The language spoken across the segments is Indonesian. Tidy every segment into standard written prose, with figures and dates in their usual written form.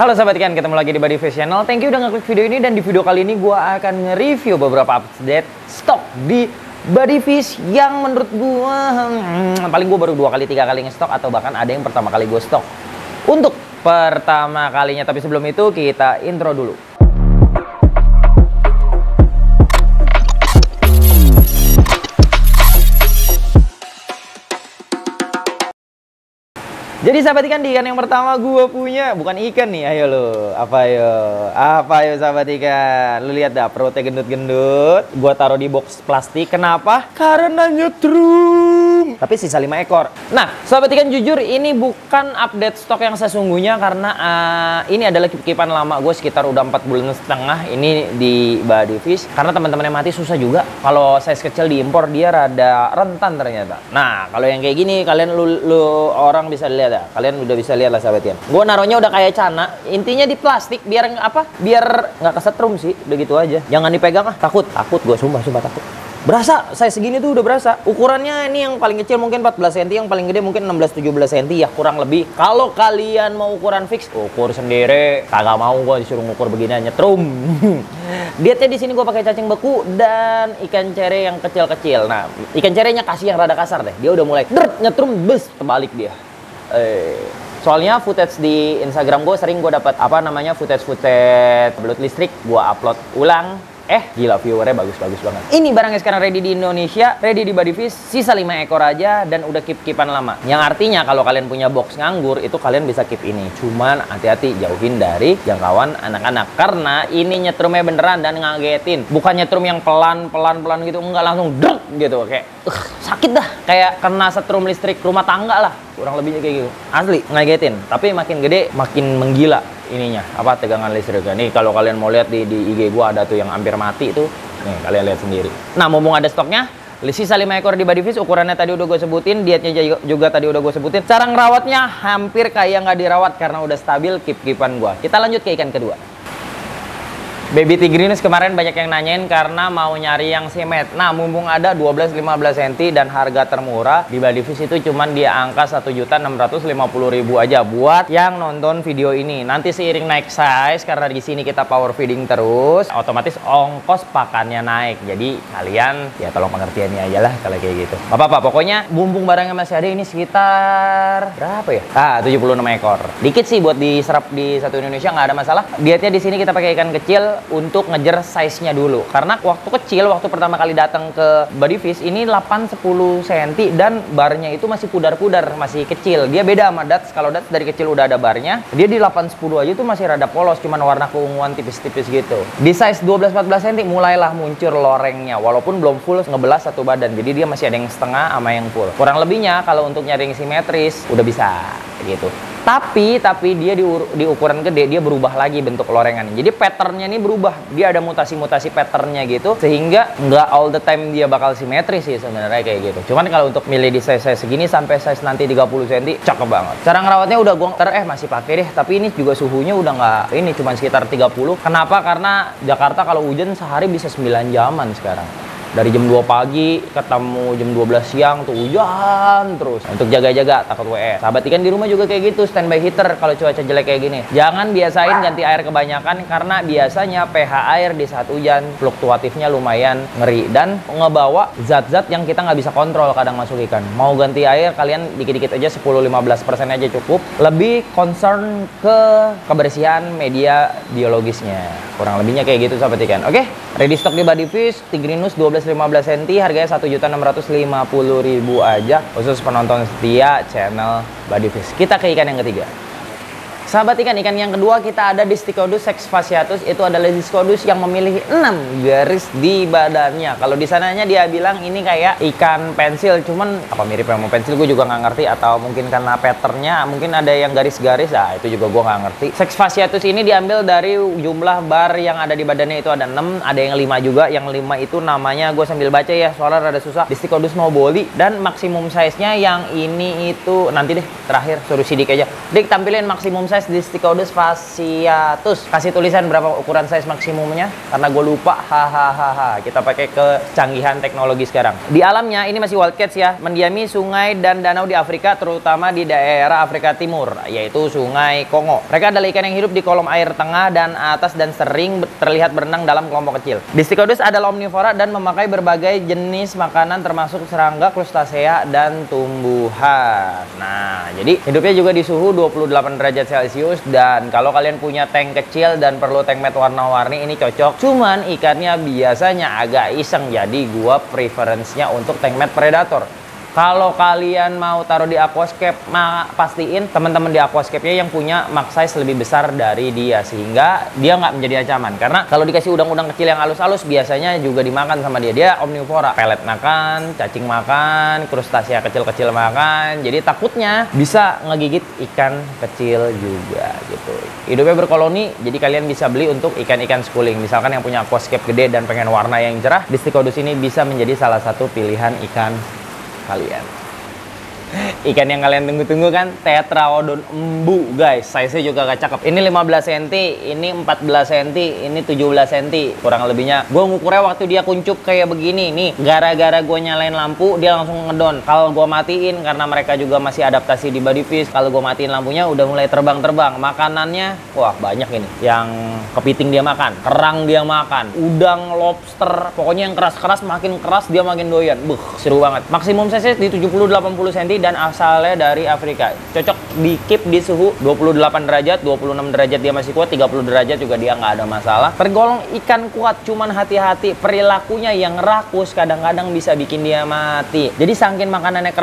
Halo sahabat ikan, ketemu lagi di Bodyfish Channel. Thank you udah ngeklik video ini, dan di video kali ini gue akan nge-review beberapa update stok di Bodyfish yang menurut gue paling gue baru 2 kali 3 kali nge-stok, atau bahkan ada yang pertama kali gue stok untuk pertama kalinya. Tapi sebelum itu kita intro dulu. Jadi sahabat ikan, di ikan yang pertama gue punya bukan ikan nih, ayo lo, apa yo sahabat ikan, lu lihat dah perutnya gendut-gendut. Gue taruh di box plastik, kenapa? Karena nyetrum. Tapi sisa 5 ekor. Nah sahabat ikan, jujur ini bukan update stok yang sesungguhnya, karena ini adalah kip-kipan lama gue sekitar udah 4 bulan setengah ini di Bodyfish. Karena teman-temannya mati susah juga, kalau size kecil diimpor dia rada rentan ternyata. Nah kalau yang kayak gini kalian lu orang bisa lihat. Kalian udah bisa lihat lah sahabat ikan. Gue naruhnya udah kayak cana, intinya di plastik biar apa? Biar nggak kesetrum sih, udah gitu aja. Jangan dipegang takut gue, sumpah takut. Berasa, saya segini tuh udah berasa. Ukurannya ini yang paling kecil mungkin 14 cm, yang paling gede mungkin 16-17 cm ya kurang lebih. Kalau kalian mau ukuran fix, ukur sendiri. Kagak mau gue disuruh ngukur begini, nyetrum. Dietnya di sini gue pakai cacing beku dan ikan cere yang kecil-kecil. Nah, ikan cerenya kasih yang rada kasar deh. Dia udah mulai nyetrum, bes terbalik dia. Soalnya footage di Instagram gue sering gue dapat footage belut listrik, gue upload ulang. Gila viewernya bagus banget. Ini barangnya sekarang ready di Indonesia, ready di Bodyfish, sisa 5 ekor aja dan udah kip-kipan lama. Yang artinya kalau kalian punya box nganggur itu kalian bisa keep ini. Cuman hati-hati, jauhin dari jangkauan anak-anak karena ini nyetrumnya beneran dan ngagetin. Bukan nyetrum yang pelan gitu, enggak langsung druk gitu kayak sakit dah, kayak kena setrum listrik rumah tangga lah. Kurang lebihnya kayak gitu. Asli ngagetin, tapi makin gede makin menggila ininya, tegangan listriknya. Nih kalau kalian mau lihat di IG gua ada tuh yang hampir mati tuh. Nih kalian lihat sendiri. Nah, mumpung ada stoknya, sisa 5 ekor di Bodyfish, ukurannya tadi udah gue sebutin, dietnya juga tadi udah gue sebutin. Cara ngerawatnya hampir kayak nggak dirawat karena udah stabil kip-kipan gua. Kita lanjut ke ikan kedua. Baby Tigrinus kemarin banyak yang nanyain karena mau nyari yang simet. Nah, mumpung ada 12-15 cm dan harga termurah di Bodyfish itu cuman dia angka 1.650.000 aja buat yang nonton video ini. Nanti seiring naik size, karena di sini kita power feeding terus, otomatis ongkos pakannya naik. Jadi kalian ya tolong pengertiannya aja lah kalau kayak gitu. Apa-apa, pokoknya mumpung barangnya masih ada, ini sekitar berapa ya? 76 ekor. Dikit sih buat diserap di satu Indonesia, nggak ada masalah. Dietnya di sini kita pakai ikan kecil untuk ngejar size-nya dulu, karena waktu pertama kali datang ke Bodyfish ini 8-10 cm dan barnya itu masih pudar-pudar, masih kecil. Dia beda sama Dats. Kalau Dats dari kecil udah ada barnya, dia di 8-10 aja tuh masih rada polos, cuman warna keunguan tipis-tipis gitu. Di size 12-14 cm mulailah muncul lorengnya, walaupun belum full ngebelas satu badan, jadi dia masih ada yang setengah sama yang full. Kurang lebihnya kalau untuk nyari yang simetris udah bisa gitu. Tapi dia di ukuran gede dia berubah lagi bentuk lorengannya. Jadi patternnya ini berubah. Dia ada mutasi-mutasi patternnya gitu, sehingga nggak all the time dia bakal simetris sih sebenarnya kayak gitu. Cuman kalau untuk milih di size segini sampai size nanti 30 cm cakep banget. Cara ngerawatnya udah gua masih pakai deh, tapi ini juga suhunya udah nggak ini, cuman sekitar 30. Kenapa? Karena Jakarta kalau hujan sehari bisa 9 jaman sekarang. Dari jam 2 pagi ketemu jam 12 siang tuh hujan terus. Untuk jaga-jaga takut WR. Sahabat ikan di rumah juga kayak gitu, standby heater kalau cuaca jelek kayak gini. Jangan biasain ganti air kebanyakan, karena biasanya pH air di saat hujan fluktuatifnya lumayan ngeri dan ngebawa zat-zat yang kita nggak bisa kontrol kadang masuk ikan. Mau ganti air kalian dikit-dikit aja, 10-15% aja cukup. Lebih concern ke kebersihan media biologisnya. Kurang lebihnya kayak gitu sahabat ikan. Oke, ready stock di Bodyfish Tigrinus 12-15 cm, harganya 1.650.000 aja, khusus penonton setia channel Bodyfish. Kita ke ikan yang ketiga. Sahabat ikan yang kedua kita ada Disticodus sexfasciatus. Itu adalah Disticodus yang memiliki 6 garis di badannya. Kalau di sananya dia bilang ini kayak ikan pensil, cuman apa mirip sama pensil gue juga nggak ngerti, atau mungkin karena patternnya mungkin ada yang garis-garis, itu juga gue nggak ngerti. Sexfasciatus ini diambil dari jumlah bar yang ada di badannya, itu ada 6, ada yang 5 juga. Yang 5 itu namanya gue sambil baca ya, soalnya rada susah. Disticodus noboli, dan maksimum size-nya yang ini itu nanti deh terakhir suruh sidik aja. Dik tampilin maksimum size size Distichodus fasciatus. Kasih tulisan berapa ukuran size maksimumnya, karena gue lupa. Hahaha. Kita pakai kecanggihan teknologi sekarang. Di alamnya ini masih wildcats ya, mendiami sungai dan danau di Afrika, terutama di daerah Afrika Timur, yaitu Sungai Kongo. Mereka adalah ikan yang hidup di kolom air tengah dan atas dan sering terlihat berenang dalam kelompok kecil. Distichodus adalah omnivora dan memakai berbagai jenis makanan termasuk serangga, krustasea, dan tumbuhan. Nah, jadi hidupnya juga di suhu 28 derajat Celcius, dan kalau kalian punya tank kecil dan perlu tank mat warna-warni, ini cocok. Cuman ikannya biasanya agak iseng, jadi gua preferensinya untuk tank mat predator. Kalau kalian mau taruh di aquascape, pastiin teman-teman di aquascape-nya yang punya max size lebih besar dari dia, sehingga dia nggak menjadi ancaman. Karena kalau dikasih udang-udang kecil yang halus-halus, biasanya juga dimakan sama dia. Dia omnivora, pelet makan, cacing makan, krustasea kecil-kecil makan. Jadi takutnya bisa ngegigit ikan kecil juga gitu. Hidupnya berkoloni, jadi kalian bisa beli untuk ikan-ikan schooling. Misalkan yang punya aquascape gede dan pengen warna yang cerah, Distichodus ini bisa menjadi salah satu pilihan ikan kalian. Ikan yang kalian tunggu-tunggu kan, Tetraodon embu guys. Size-nya juga gak cakep. Ini 15 cm, ini 14 cm, ini 17 cm. Kurang lebihnya. Gue ngukurnya waktu dia kuncup kayak begini. Nih, gara-gara gue nyalain lampu, dia langsung ngedon. Kalau gue matiin, karena mereka juga masih adaptasi di body fish, kalau gue matiin lampunya udah mulai terbang-terbang. Makanannya, wah banyak ini. Yang kepiting dia makan, kerang dia makan, udang, lobster. Pokoknya yang keras-keras makin keras, dia makin doyan. Seru banget. Maksimum size di 70-80 cm dan asalnya dari Afrika. Cocok di keep di suhu 28 derajat, 26 derajat dia masih kuat, 30 derajat juga dia nggak ada masalah. Tergolong ikan kuat, cuman hati-hati perilakunya yang rakus kadang-kadang bisa bikin dia mati. Jadi saking makanannya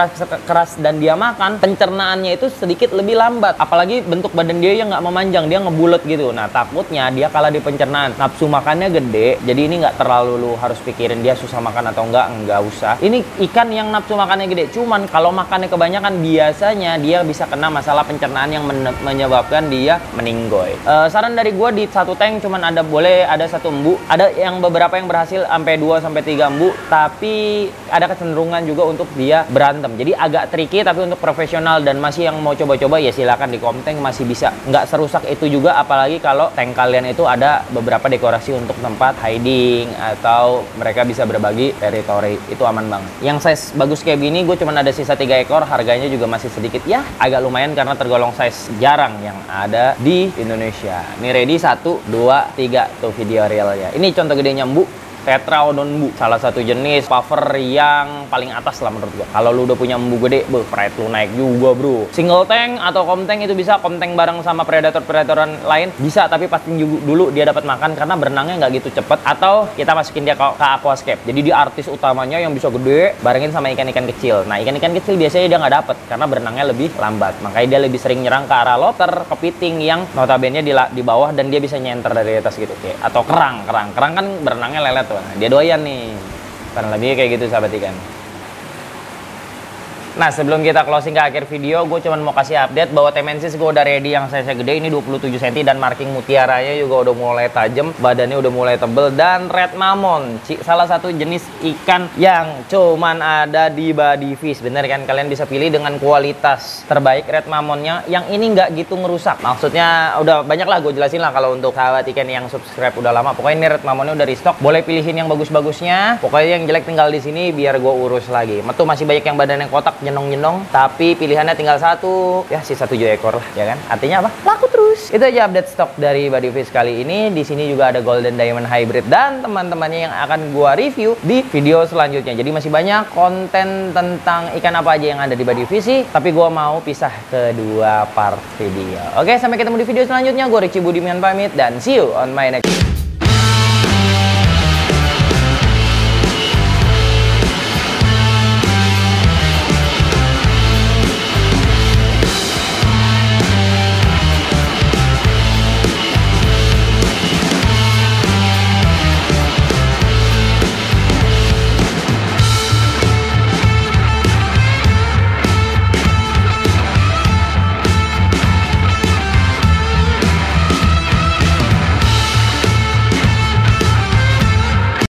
keras dan dia makan, pencernaannya itu sedikit lebih lambat. Apalagi bentuk badan dia yang nggak memanjang, dia ngebulet gitu. Nah takutnya dia kalah di pencernaan. Nafsu makannya gede, jadi ini nggak terlalu lu harus pikirin dia susah makan atau nggak usah. Ini ikan yang nafsu makannya gede, cuman kalau makannya kebanyakan biasanya dia bisa kena masalah pencernaan yang menyebabkan dia meninggoy. Saran dari gue, di satu tank cuman boleh ada satu embu. Ada yang beberapa yang berhasil sampai 2-3 embu, tapi ada kecenderungan juga untuk dia berantem. Jadi agak tricky, tapi untuk profesional dan masih yang mau coba-coba ya silakan di komtank, masih bisa. Nggak serusak itu juga, apalagi kalau tank kalian itu ada beberapa dekorasi untuk tempat hiding atau mereka bisa berbagi teritori. Itu aman banget. Yang size bagus kayak gini gue cuman ada sisa 3 ekor. Harganya juga masih sedikit ya, agak lumayan karena tergolong size jarang yang ada di Indonesia. Ini ready 1, 2, 3 tuh video realnya. Ini contoh gedenya embu, Tetraodon embu, salah satu jenis puffer yang paling atas lah menurut gua. Kalau lu udah punya embu gede, pride lu naik juga bro. Single tank atau komtank itu bisa, komtank bareng sama predator-predatoran lain bisa, tapi pasti dulu dia dapat makan karena berenangnya nggak gitu cepet. Atau kita masukin dia ke aquascape, jadi dia artis utamanya yang bisa gede barengin sama ikan-ikan kecil. Nah ikan-ikan kecil biasanya dia nggak dapet karena berenangnya lebih lambat, makanya dia lebih sering nyerang ke arah lobster, kepiting yang notabene di bawah dan dia bisa nyenter dari atas gitu. Kayak atau kerang kan berenangnya lelet tuh. Nah, dia doyan nih. Karena lebih kayak gitu sahabat ikan. Nah sebelum kita closing ke akhir video, gue cuma mau kasih update bahwa Temensis gue udah ready yang size gede, ini 27 cm dan marking mutiaranya juga udah mulai tajam, badannya udah mulai tebel, dan red mammon, salah satu jenis ikan yang cuman ada di body fish. Bener kan, kalian bisa pilih dengan kualitas terbaik red mammonnya, yang ini nggak gitu ngerusak. Maksudnya udah banyak lah gue jelasin lah kalau untuk sahabat ikan yang subscribe udah lama. Pokoknya ini red mammonnya udah restock, boleh pilihin yang bagus-bagusnya. Pokoknya yang jelek tinggal di sini biar gue urus lagi. Metu masih banyak yang badannya kotak, nyenong-nyenong, tapi pilihannya tinggal satu, ya sisa 7 ekor lah, ya kan? Artinya apa? Laku terus. Itu aja update stok dari body fish kali ini. Di sini juga ada golden diamond hybrid dan teman-temannya yang akan gua review di video selanjutnya. Jadi masih banyak konten tentang ikan apa aja yang ada di body fish, tapi gua mau pisah ke 2 part video. Oke, sampai ketemu di video selanjutnya. Gua Ricky Budiman pamit dan see you on my next